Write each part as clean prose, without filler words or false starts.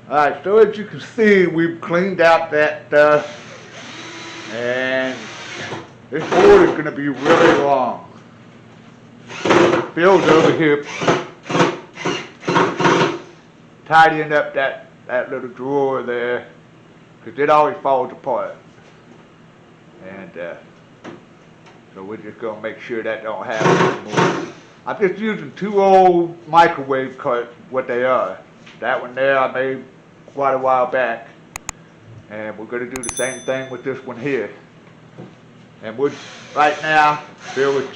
Alright, so as you can see, we've cleaned out that stuff, and this board is going to be really long. Phil's over here tidying up that little drawer there, because it always falls apart. And so we're just going to make sure that don't happen anymore. I'm just using two old microwave carts, what they are. That one there I made quite a while back, and we're going to do the same thing with this one here. And right now, Phil is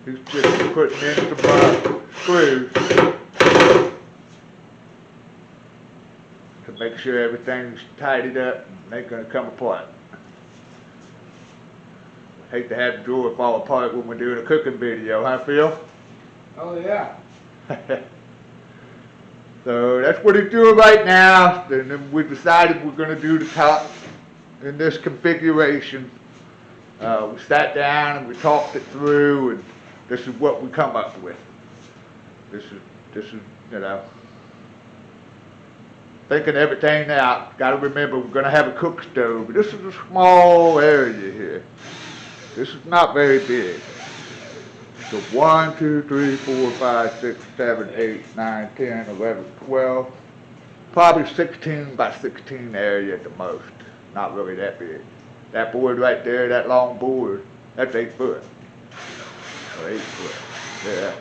he's just putting in some screws to make sure everything's tidied up and ain't going to come apart. Hate to have the drawer fall apart when we're doing a cooking video, huh, Phil? Oh yeah. So that's what he's doing right now, and then we decided we're going to do the top in this configuration. We sat down and we talked it through, and this is what we come up with. This is you know, thinking everything out. Got to remember we're going to have a cook stove. This is a small area here. This is not very big. So 1, 2, 3, 4, 5, 6, 7, 8, 9, 10, 11, 12, probably 16 by 16 area at the most. Not really that big. That board right there, that long board, that's 8 foot. Or 8 foot. Yeah.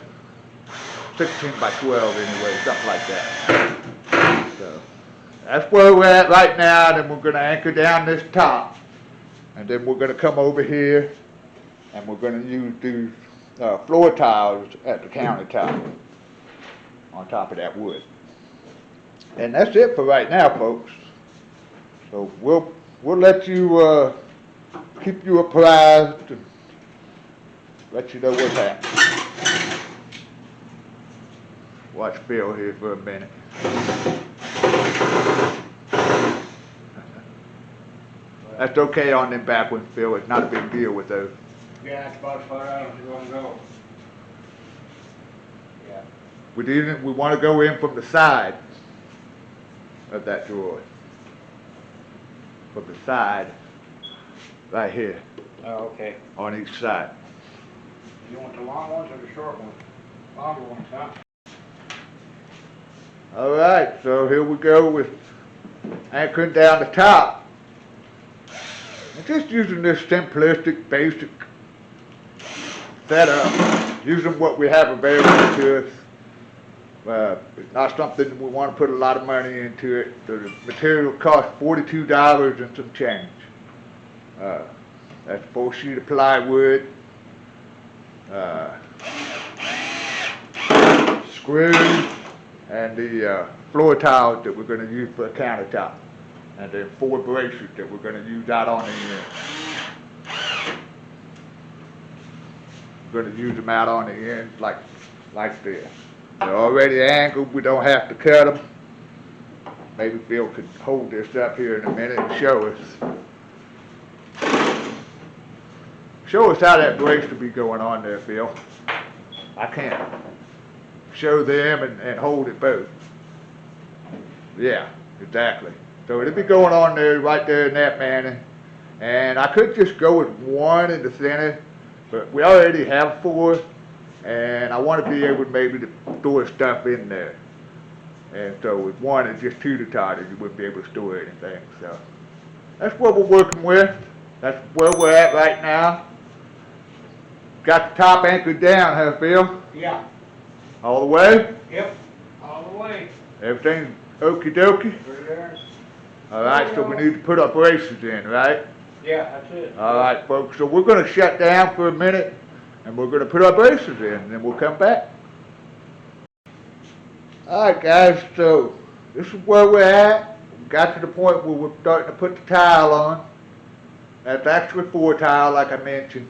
16 by 12 anyway, something like that. So that's where we're at right now. Then we're going to anchor down this top. And then we're going to come over here and we're going to use these floor tiles at the countertop on top of that wood. And that's it for right now, folks. So we'll let you keep you apprised and let you know what's happening. Watch Phil here for a minute. That's okay on them back ones, Phil. It's not a big deal with those. Yeah, that's about as far out as you're going to go. Yeah. We want to go in from the side of that drawer. From the side, right here, Oh, okay. on each side. You want the long ones or the short ones? Longer ones, huh? All right, so here we go with anchoring down the top. I'm just using this simplistic, basic setup, using what we have available to us. It's not something we want to put a lot of money into it. The material costs $42 and some change. That's 4 sheet of plywood, screws, and the floor tiles that we're going to use for a countertop, and then 4 braces that we're going to use out on the end. We're going to use them out on the end like this. They're already angled. We don't have to cut them. Maybe Phil could hold this up here in a minute and show us. Show us how that brace will be going on there, Phil. I can't show them and hold it both. Yeah, exactly. So it'll be going on there, right there in that manner. And I could just go with 1 in the center, but we already have 4, and I want to be able maybe to store stuff in there. And so with 1, it's just too tight, you wouldn't be able to store anything. So that's what we're working with. That's where we're at right now. Got the top anchored down, huh, Phil? Yeah. All the way? Yep. All the way. Everything's okie dokie? Through there. All right, so we need to put our braces in, right? Yeah, that's it. All right, folks, so we're going to shut down for a minute, and we're going to put our braces in, and then we'll come back. All right, guys, so this is where we're at. We got to the point where we're starting to put the tile on. That's actually 4 tile, like I mentioned,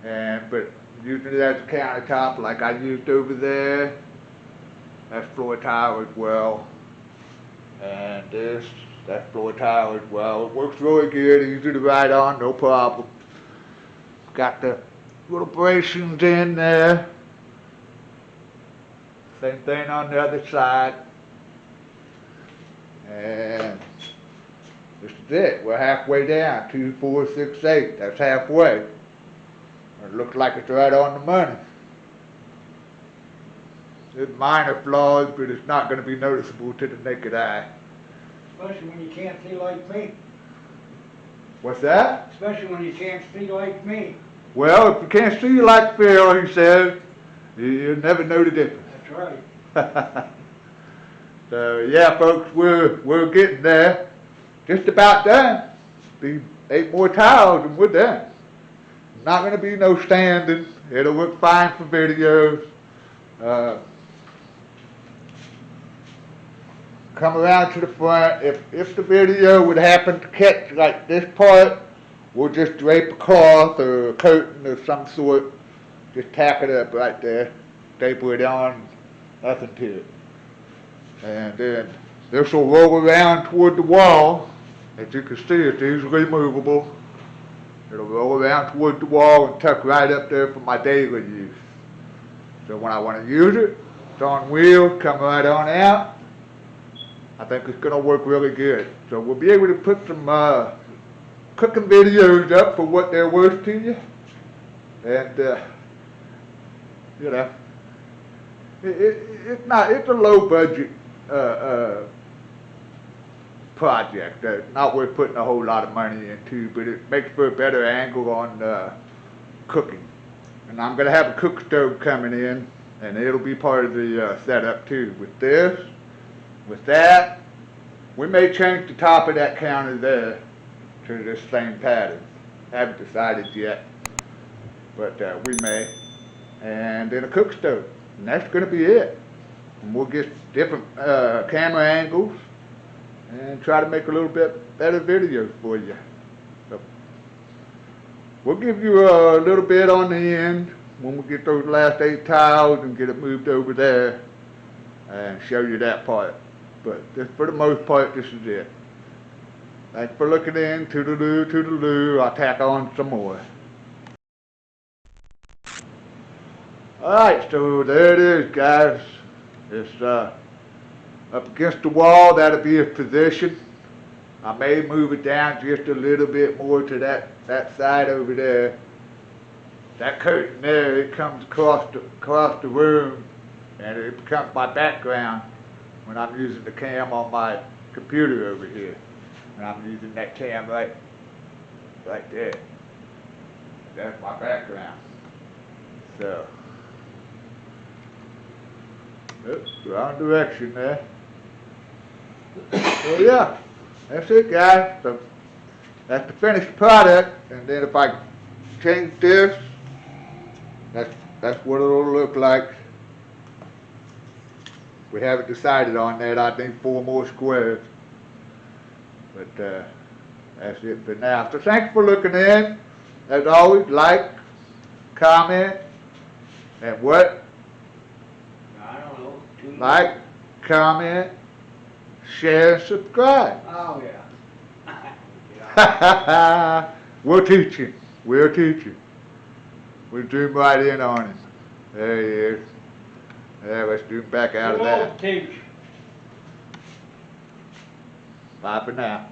but using it as a countertop like I used over there. That's floor tile as well. And that's floor tile as well. It works really good, easy to ride on, no problem. Got the little bracings in there. Same thing on the other side. And this is it. We're halfway down. 2468. That's halfway. It looks like it's right on the money. There's minor flaws, but it's not going to be noticeable to the naked eye. Especially when you can't see like me. What's that? Especially when you can't see like me. Well, if you can't see like Phil, he says, you'll never know the difference. That's right. So yeah, folks, we're getting there. Just about done. Be 8 more tiles and we're done. Not going to be no standing. It'll look fine for videos. Come around to the front. If the video would happen to catch like this part, we'll just drape a cloth or a curtain of some sort. Just tack it up right there. Staple it on. Nothing to it. And then this will roll around toward the wall. As you can see, it's easily movable. It'll roll around toward the wall and tuck right up there for my daily use. So when I want to use it, it's on wheels, come right on out. I think it's going to work really good. So we'll be able to put some cooking videos up for what they're worth to you. And, you know, it's a low budget project. Not worth putting a whole lot of money into, but it makes for a better angle on cooking. And I'm going to have a cook stove coming in, and it'll be part of the setup too. With this, with that, we may change the top of that counter there to this same pattern. Haven't decided yet, but we may. And then a cook stove, and that's going to be it. And we'll get different camera angles and try to make a little bit better videos for you. So we'll give you a little bit on the end when we get those last 8 tiles and get it moved over there and show you that part. But for the most part, this is it. Thanks for looking in. Toodaloo, toodaloo. I'll tack on some more. Alright, so there it is, guys. It's up against the wall. That'll be its position. I may move it down just a little bit more to that side over there. That curtain there, it comes across the room, and it becomes my background when I'm using the cam on my computer over here. And I'm using that cam right there. That's my background. So, oops, wrong direction there. So yeah, that's it, guys. So that's the finished product, and then if I change this, that's what it'll look like. We haven't decided on that. I think 4 more squares, but that's it for now. So thanks for looking in. As always, like, comment, and what? I don't know. Like, comment, share, and subscribe. Oh, yeah. We'll teach you. We'll teach you. We'll zoom right in on him. There he is. Yeah, let's zoom back out of that. Teach. Bye for now.